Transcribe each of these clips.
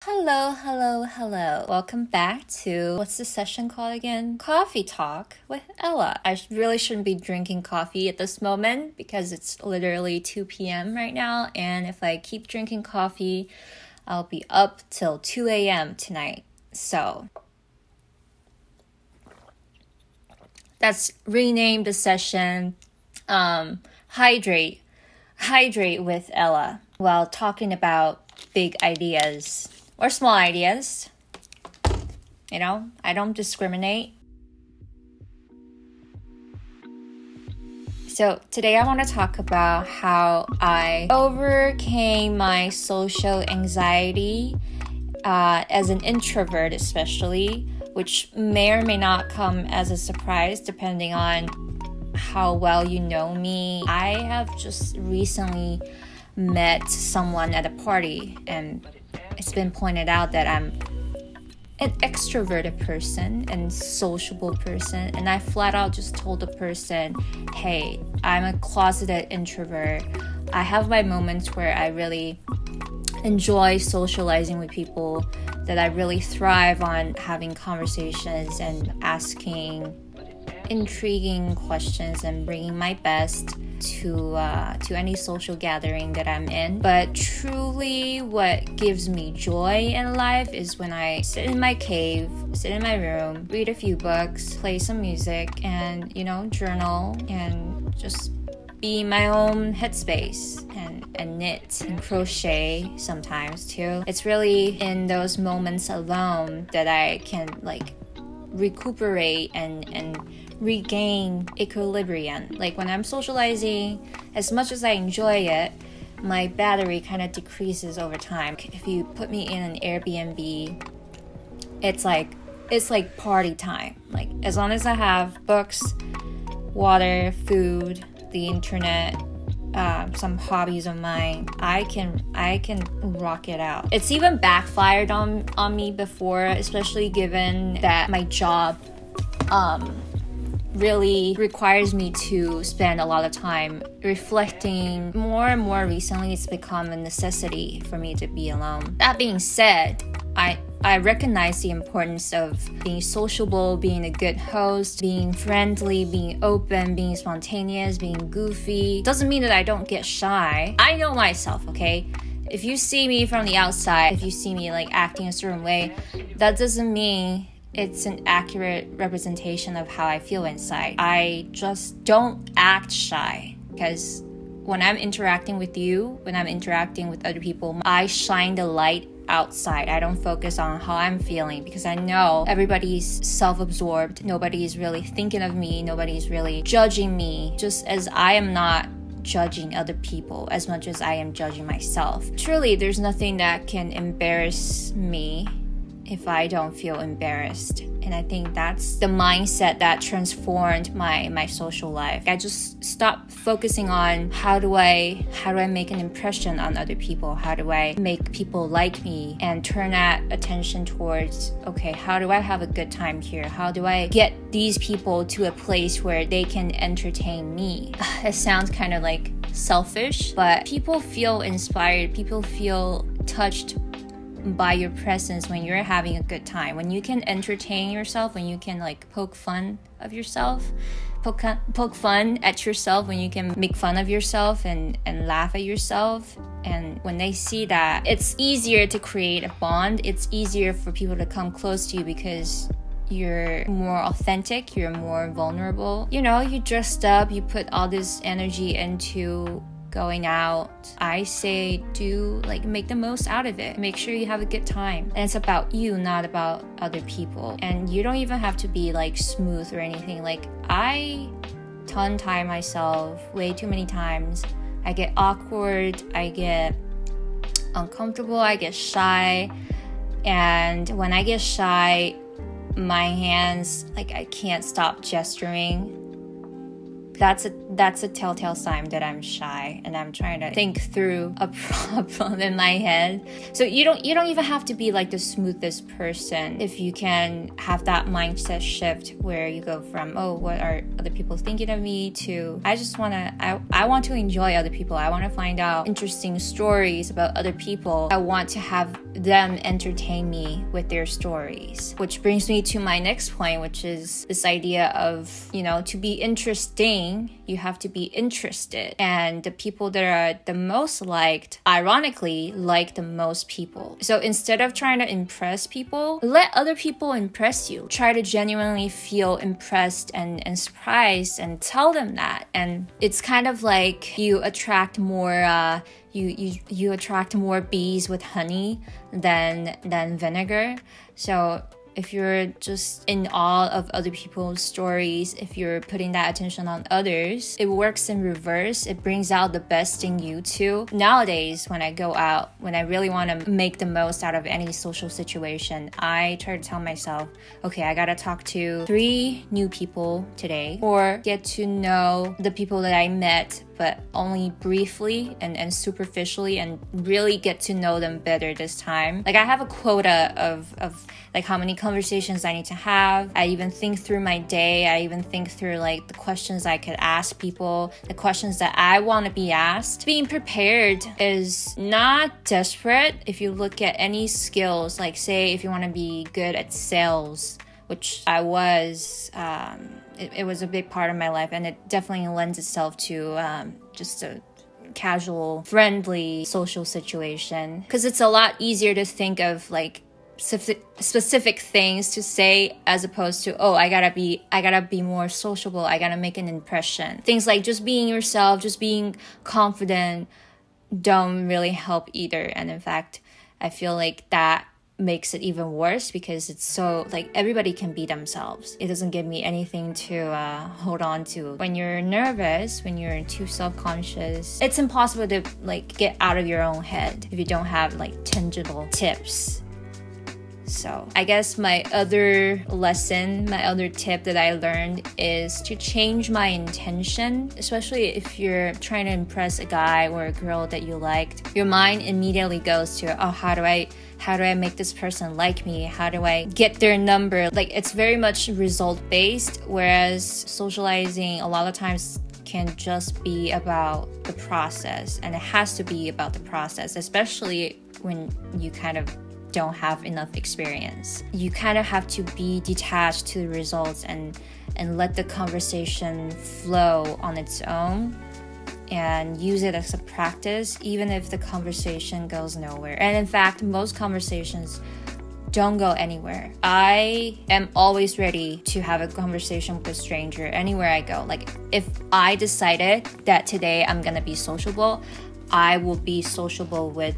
Hello. Welcome back to, what's the session called again? Coffee Talk with Ella. I really shouldn't be drinking coffee at this moment because it's literally 2 p.m. right now. And if I keep drinking coffee, I'll be up till 2 a.m. tonight. So let's rename the session Hydrate with Ella while talking about big ideas. Or small ideas. I don't discriminate. So today I want to talk about how I overcame my social anxiety as an introvert especially, which may or may not come as a surprise depending on how well you know me. I have just recently met someone at a party and it's been pointed out that I'm an extroverted person and sociable person, and I flat out just told the person, hey, I'm a closeted introvert. I have my moments where I really enjoy socializing with people, that I really thrive on having conversations and asking intriguing questions and bringing my best to any social gathering that I'm in. But truly what gives me joy in life is when I sit in my cave, sit in my room, read a few books, play some music, and journal and just be in my own headspace and knit and crochet sometimes too. It's really in those moments alone that I can recuperate and regain equilibrium. Like when I'm socializing, as much as I enjoy it, my battery kind of decreases over time. If you put me in an Airbnb, it's like party time. Like as long as I have books, water, food, the internet, some hobbies of mine, I can rock it out. It's even backfired on me before, especially given that my job really requires me to spend a lot of time reflecting. More and more recently, it's become a necessity for me to be alone. That being said, I recognize the importance of being sociable, being a good host, being friendly, being open, being spontaneous, being goofy. Doesn't mean that I don't get shy. I know myself, okay? If you see me from the outside, if you see me acting a certain way, that doesn't mean it's an accurate representation of how I feel inside. I just don't act shy because when I'm interacting with you, when I'm interacting with other people, I shine the light outside. I don't focus on how I'm feeling because I know everybody's self-absorbed. Nobody's really thinking of me. Nobody's really judging me, just as I am not judging other people as much as I am judging myself. Truly, there's nothing that can embarrass me if I don't feel embarrassed. And I think that's the mindset that transformed my social life. I just stopped focusing on how do I make an impression on other people? How do I make people like me? And turn that attention towards, okay, how do I have a good time here? How do I get these people to a place where they can entertain me? It sounds kind of selfish, but people feel inspired. People feel touched by your presence when you're having a good time, when you can entertain yourself, when you can poke fun at yourself, when you can make fun of yourself and laugh at yourself. And when they see that, it's easier to create a bond. It's easier for people to come close to you because you're more authentic, you're more vulnerable. You dressed up, you put all this energy into going out. I say make the most out of it. Make sure you have a good time. And it's about you, not about other people. And you don't even have to be smooth or anything. I tongue-tie myself way too many times. I get awkward, I get uncomfortable, I get shy. And when I get shy, my hands, I can't stop gesturing that's a telltale sign that I'm shy and I'm trying to think through a problem in my head. So you don't even have to be like the smoothest person if you can have that mindset shift where you go from, oh, what are other people thinking of me, to I want to enjoy other people. I want to find out interesting stories about other people. I want to have them entertain me with their stories. Which brings me to my next point, which is this idea of, to be interesting, you have to be interested. And the people that are the most liked, ironically, like the most people. So instead of trying to impress people, let other people impress you. Try to genuinely feel impressed and surprised and tell them that. And it's kind of like you attract more you attract more bees with honey than vinegar. So if you're just in awe of other people's stories, if you're putting that attention on others, it works in reverse. It brings out the best in you too. Nowadays, when I go out, when I really want to make the most out of any social situation, I try to tell myself, okay, I gotta talk to 3 new people today, or get to know the people that I met but only briefly and superficially, and really get to know them better this time. Like I have a quota of like how many conversations I need to have. I even think through my day. I even think through like the questions I could ask people, the questions that I want to be asked. Being prepared is not desperate. If you look at any skills, like say if you want to be good at sales, which I was, it was a big part of my life, and it definitely lends itself to just a casual, friendly social situation. Because it's a lot easier to think of like specific things to say as opposed to, oh, I gotta be more sociable, I gotta make an impression. Things like just being yourself, just being confident don't really help either. And in fact, I feel like that makes it even worse, because it's so like everybody can be themselves. It doesn't give me anything to hold on to. When you're nervous, when you're too self-conscious, it's impossible to like get out of your own head if you don't have like tangible tips. So I guess my other tip that I learned is to change my intention, especially if you're trying to impress a guy or a girl that you liked. Your mind immediately goes to, oh, how do I make this person like me? How do I get their number? Like it's very much result based, whereas socializing a lot of times can just be about the process, and it has to be about the process, especially when you kind of don't have enough experience. You kind of have to be detached to the results and let the conversation flow on its own, and use it as a practice, even if the conversation goes nowhere. And in fact, most conversations don't go anywhere. I am always ready to have a conversation with a stranger anywhere I go. Like if I decided that today I'm gonna be sociable, I will be sociable with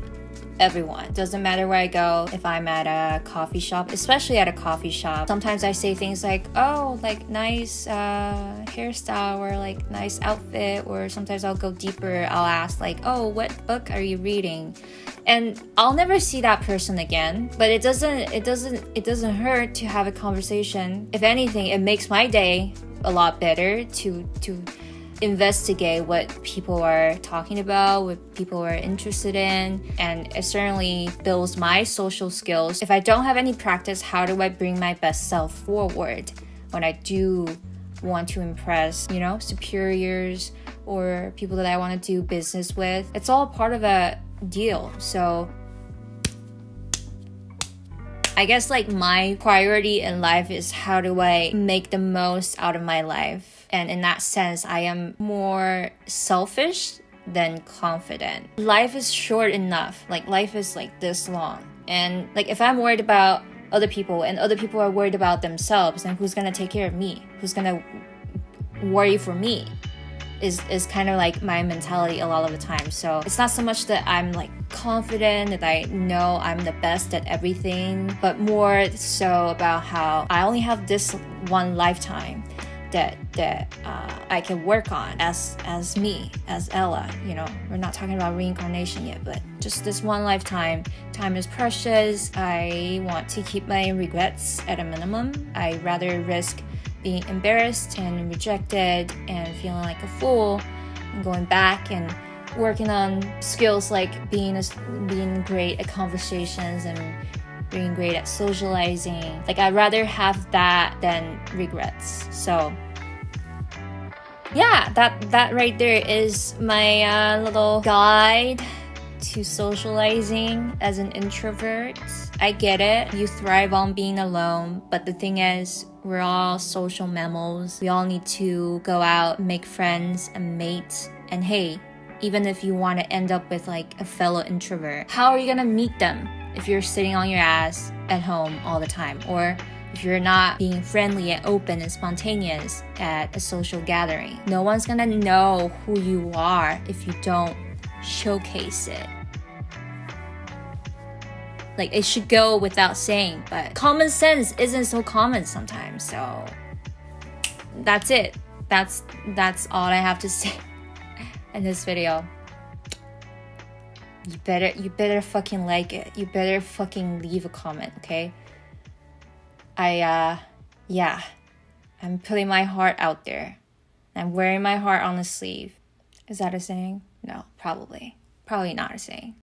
everyone. Doesn't matter where I go. If I'm at a coffee shop, especially at a coffee shop, sometimes I say things like, oh, like nice hairstyle, or like nice outfit, or sometimes I'll go deeper. I'll ask like, oh, what book are you reading? And I'll never see that person again, but it doesn't hurt to have a conversation. If anything, it makes my day a lot better to investigate what people are talking about, what people are interested in, and it certainly builds my social skills. If I don't have any practice, how do I bring my best self forward when I do want to impress, superiors or people that I want to do business with? It's all part of a deal. So I guess like my priority in life is, how do I make the most out of my life? And in that sense, I am more selfish than confident. Life is short enough. Like life is like this long. And like if I'm worried about other people and other people are worried about themselves, then who's gonna take care of me? Who's gonna worry for me? Is kind of like my mentality a lot of the time. So it's not so much that I'm like confident that I know I'm the best at everything, but more so about how I only have this one lifetime that I can work on as me, as Ella. We're not talking about reincarnation yet, but just this one lifetime. Time is precious. I want to keep my regrets at a minimum. I rather risk being embarrassed and rejected and feeling like a fool and going back and working on skills like being great at conversations and being great at socializing. Like, I'd rather have that than regrets. So yeah, that right there is my little guide to socializing as an introvert. I get it. You thrive on being alone, but the thing is, we're all social mammals. We all need to go out, make friends, and mate. And hey, even if you want to end up with like a fellow introvert, how are you gonna meet them if you're sitting on your ass at home all the time? Or if you're not being friendly and open and spontaneous at a social gathering? No one's gonna know who you are if you don't showcase it. Like, it should go without saying, but common sense isn't so common sometimes. So that's it. That's all I have to say in this video. You better fucking like it. You better fucking leave a comment, okay? I'm putting my heart out there. I'm wearing my heart on a sleeve. Is that a saying? No, probably not a saying.